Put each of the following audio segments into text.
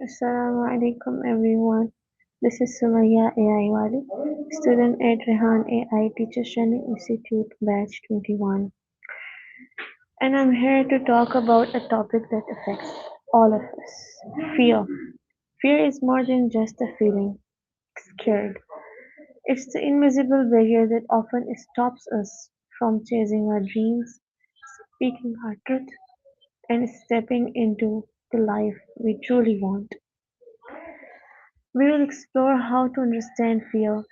Assalamu alaikum everyone. This is Sumaya AI Wali, student at Rehan AI Teachers Training Institute Batch 21. And I'm here to talk about a topic that affects all of us. Fear. Fear is more than just a feeling, scared. It's the invisible barrier that often stops us from chasing our dreams, speaking our truth, and stepping into the life we truly want. We will explore how to understand fear,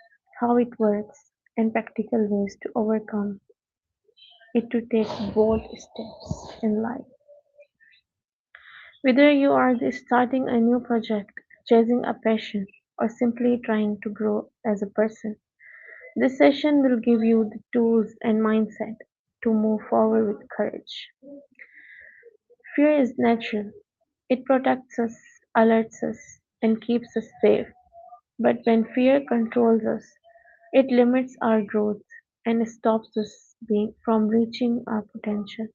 how it works, and practical ways to overcome it to take bold steps in life. Whether you are starting a new project, chasing a passion, or simply trying to grow as a person, this session will give you the tools and mindset to move forward with courage. Fear is natural. It protects us, alerts us, and keeps us safe. But when fear controls us, it limits our growth and stops us from reaching our potential.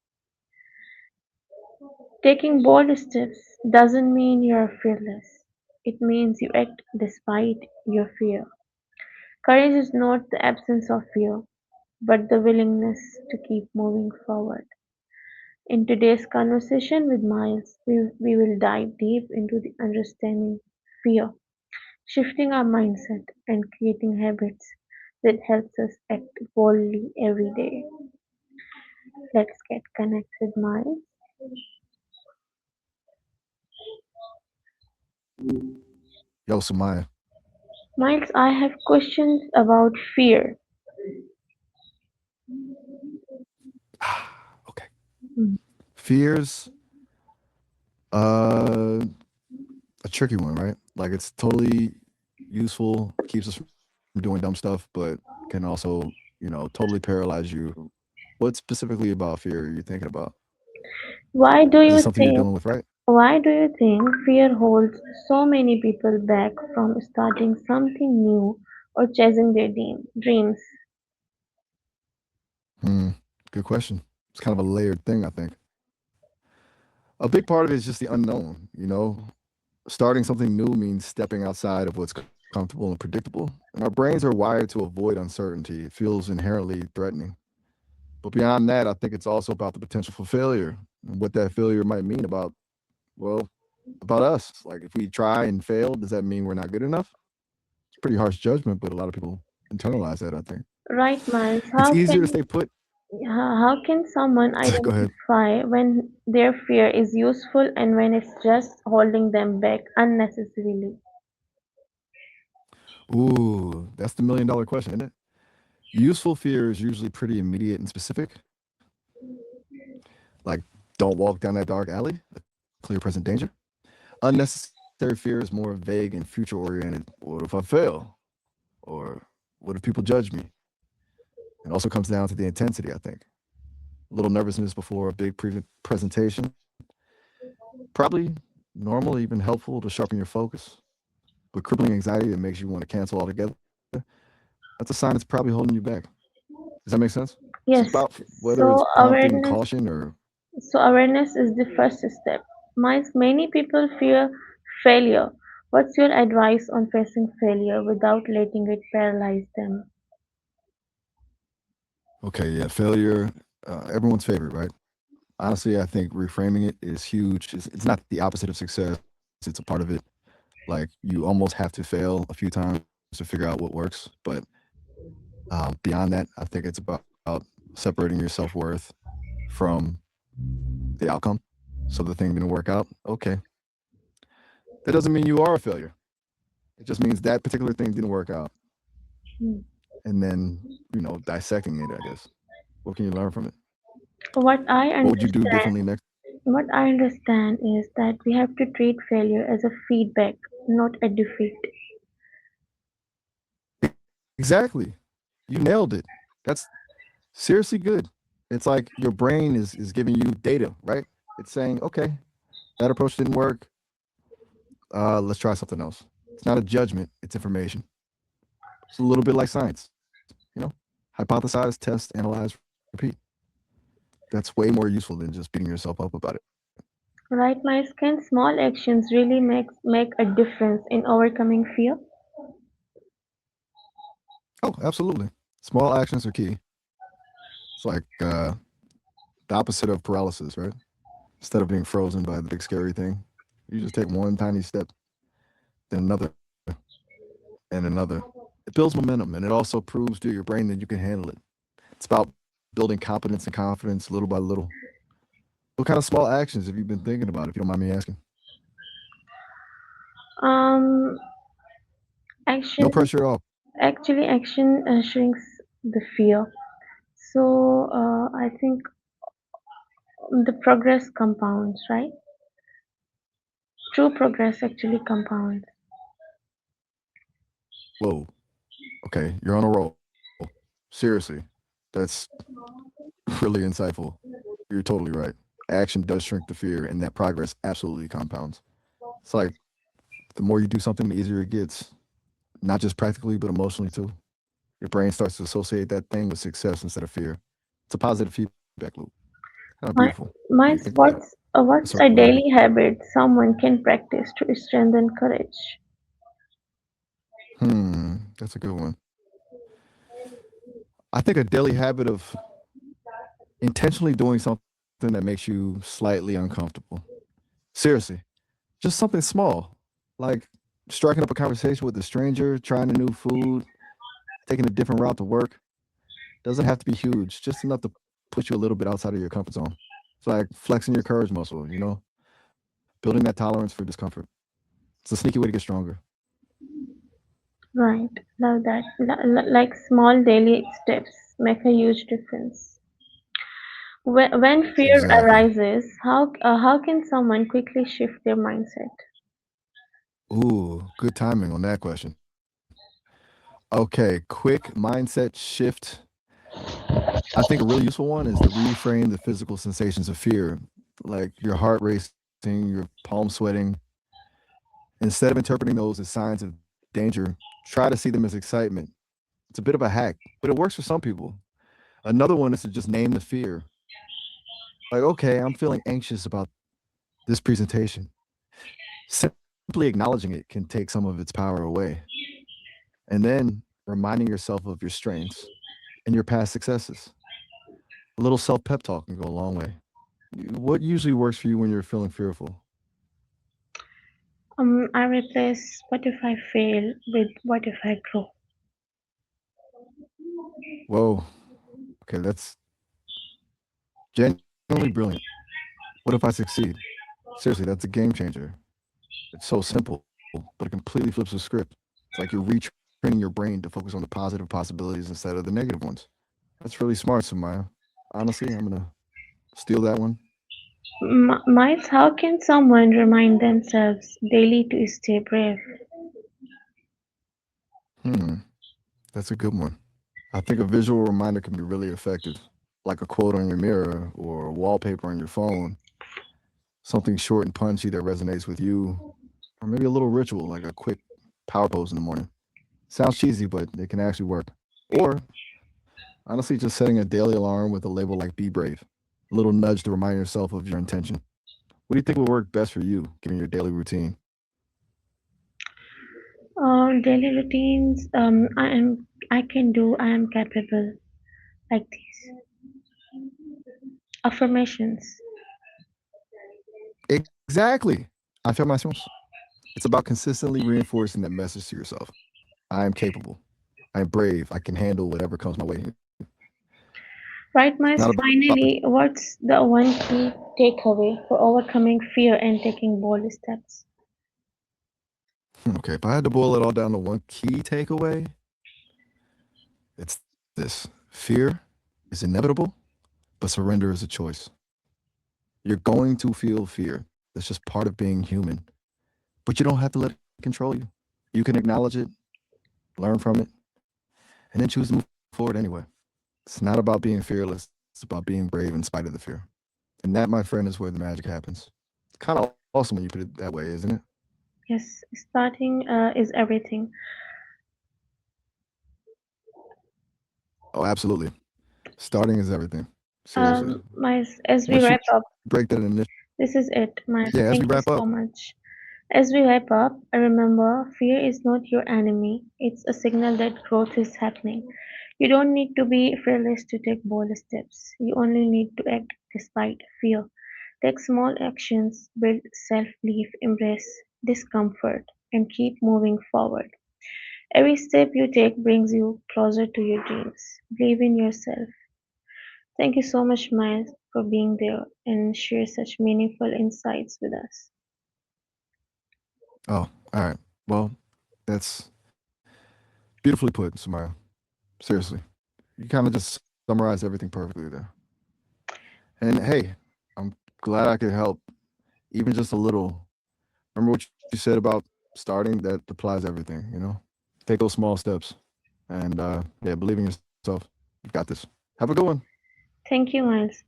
Taking bold steps doesn't mean you are fearless. It means you act despite your fear. Courage is not the absence of fear, but the willingness to keep moving forward. In today's conversation with Miles, we will dive deep into the understanding fear, shifting our mindset, and creating habits that helps us act boldly every day. Let's get connected, Miles. Yo, Samaya. Miles, I have questions about fear. Okay. Mm. Fears, uh, a tricky one, right? Like it's totally useful, keeps us from doing dumb stuff, but can also, totally paralyze you. What specifically about fear are you thinking about? Why do Is it you something you're think dealing with, right? why do you think fear holds so many people back from starting something new or chasing their dreams? Hmm. Good question. It's kind of a layered thing, I think. A big part of it is just the unknown. Starting something new means stepping outside of what's comfortable and predictable. And our brains are wired to avoid uncertainty. It feels inherently threatening. But beyond that, I think it's also about the potential for failure and what that failure might mean well, about us. Like if we try and fail, does that mean we're not good enough? It's a pretty harsh judgment, but a lot of people internalize that, I think. Right, Miles. It's easier to stay put. How can someone Go ahead. identify when their fear is useful and when it's just holding them back unnecessarily? Ooh, that's the $1 million question, isn't it? Useful fear is usually pretty immediate and specific. Like, don't walk down that dark alley, a clear present danger. Unnecessary fear is more vague and future oriented. What if I fail? Or what if people judge me? It also comes down to the intensity, I think. A little nervousness before a big presentation. Probably normal, even helpful to sharpen your focus. But crippling anxiety that makes you want to cancel altogether, that's a sign it's probably holding you back. Does that make sense? It's Yes. about whether it's So prompting awareness caution or so awareness is the first step. Miles, many people fear failure. What's your advice on facing failure without letting it paralyze them? okay, yeah, failure, everyone's favorite, right? Honestly, I think reframing it is huge. It's not the opposite of success, it's a part of it. Like you almost have to fail a few times to figure out what works. But beyond that, I think it's about separating your self worth from the outcome. So the thing didn't work out. Okay, that doesn't mean you are a failure. It just means that particular thing didn't work out. Hmm. And then dissecting it, I guess. What can you learn from it? What I What would you do understand differently next? what I understand is that we have to treat failure as a feedback, not a defeat. Exactly. You nailed it. That's seriously good. It's like your brain is giving you data, right? It's saying, okay, that approach didn't work. Let's try something else. It's not a judgment, it's information. It's a little bit like science. Hypothesize, test, analyze, repeat. That's way more useful than just beating yourself up about it. Right, Mice? Can small actions really make a difference in overcoming fear? Oh, absolutely. Small actions are key. It's like the opposite of paralysis, right? Instead of being frozen by the big scary thing, you just take one tiny step, then another, and another. It builds momentum, and it also proves to your brain that you can handle it. It's about building competence and confidence little by little. What kind of small actions have you been thinking about, if you don't mind me asking? Um, No action pressure at all. action shrinks the fear. So I think the progress compounds, right? True progress actually compounds. Whoa. Okay, you're on a roll. Seriously. That's really insightful. You're totally right. Action does shrink the fear, and that progress absolutely compounds. It's like the more you do something, the easier it gets, not just practically, but emotionally too. Your brain starts to associate that thing with success instead of fear. It's a positive feedback loop. Kind of My, beautiful when you my think about it a what's certain a way. daily habit someone can practice to strengthen courage? That's a good one. I think a daily habit of intentionally doing something that makes you slightly uncomfortable. Seriously, just something small, like striking up a conversation with a stranger, trying a new food, taking a different route to work. Doesn't have to be huge, just enough to push you a little bit outside of your comfort zone. It's like flexing your courage muscle, building that tolerance for discomfort. It's a sneaky way to get stronger. Right, love that. Like small daily steps make a huge difference. When fear Exactly. arises, how can someone quickly shift their mindset? Ooh, good timing on that question. Okay, quick mindset shift. I think a really useful one is to reframe the physical sensations of fear, like your heart racing, your palms sweating. Instead of interpreting those as signs of danger, try to see them as excitement. It's a bit of a hack, but it works for some people. Another one is to just name the fear. Like, okay, I'm feeling anxious about this presentation. Simply acknowledging it can take some of its power away. And then reminding yourself of your strengths and your past successes. A little self pep talk can go a long way. What usually works for you when you're feeling fearful? I replace what if I fail with what if I grow. Whoa, okay, that's genuinely brilliant. What if I succeed? Seriously, that's a game changer. It's so simple, but it completely flips the script. It's like you're retraining your brain to focus on the positive possibilities instead of the negative ones. That's really smart, Samaya. Honestly, I'm gonna steal that one. Mice, how can someone remind themselves daily to stay brave? Hmm, that's a good one. I think a visual reminder can be really effective, like a quote on your mirror or a wallpaper on your phone, something short and punchy that resonates with you, or maybe a little ritual like a quick power pose in the morning. Sounds cheesy, but it can actually work. Or honestly, just setting a daily alarm with a label like "Be Brave," a little nudge to remind yourself of your intention. What do you think would work best for you, given your daily routine? Daily routines. I can do. I am capable. Like these affirmations. Exactly. Affirmations. It's about consistently reinforcing that message to yourself. I am capable. I am brave. I can handle whatever comes my way. Right, It's not Mice. about Finally, what's the one key takeaway for overcoming fear and taking bold steps? okay. If I had to boil it all down to one key takeaway, it's this: fear is inevitable, but surrender is a choice. You're going to feel fear. That's just part of being human. But you don't have to let it control you. You can acknowledge it, learn from it, and then choose to move forward anyway. It's not about being fearless, it's about being brave in spite of the fear. And that, my friend, is where the magic happens. It's kind of awesome when you put it that way, isn't it? Yes, starting is everything. Oh, absolutely. Starting is everything. Seriously. Mice, as we Once wrap you up, break that initial. This is it, Miles. Yeah, as we Thank you wrap so up, much. As we wrap up, remember fear is not your enemy, it's a signal that growth is happening. You don't need to be fearless to take bold steps, you only need to act despite fear. Take small actions, build self belief, embrace discomfort, and keep moving forward. Every step you take brings you closer to your dreams. Believe in yourself. Thank you so much, Miles, for being there and share such meaningful insights with us. oh, all right. Well, that's beautifully put, Samaya. Seriously. You kind of just summarized everything perfectly there. And hey, I'm glad I could help even just a little. Remember what you said about starting? That applies to everything, you know? Take those small steps. And yeah, believe in yourself. You've got this. Have a good one. Thank you, Miles.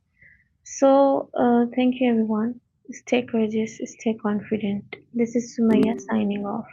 Thank you, everyone. Stay courageous, stay confident. This is Sumaya signing off.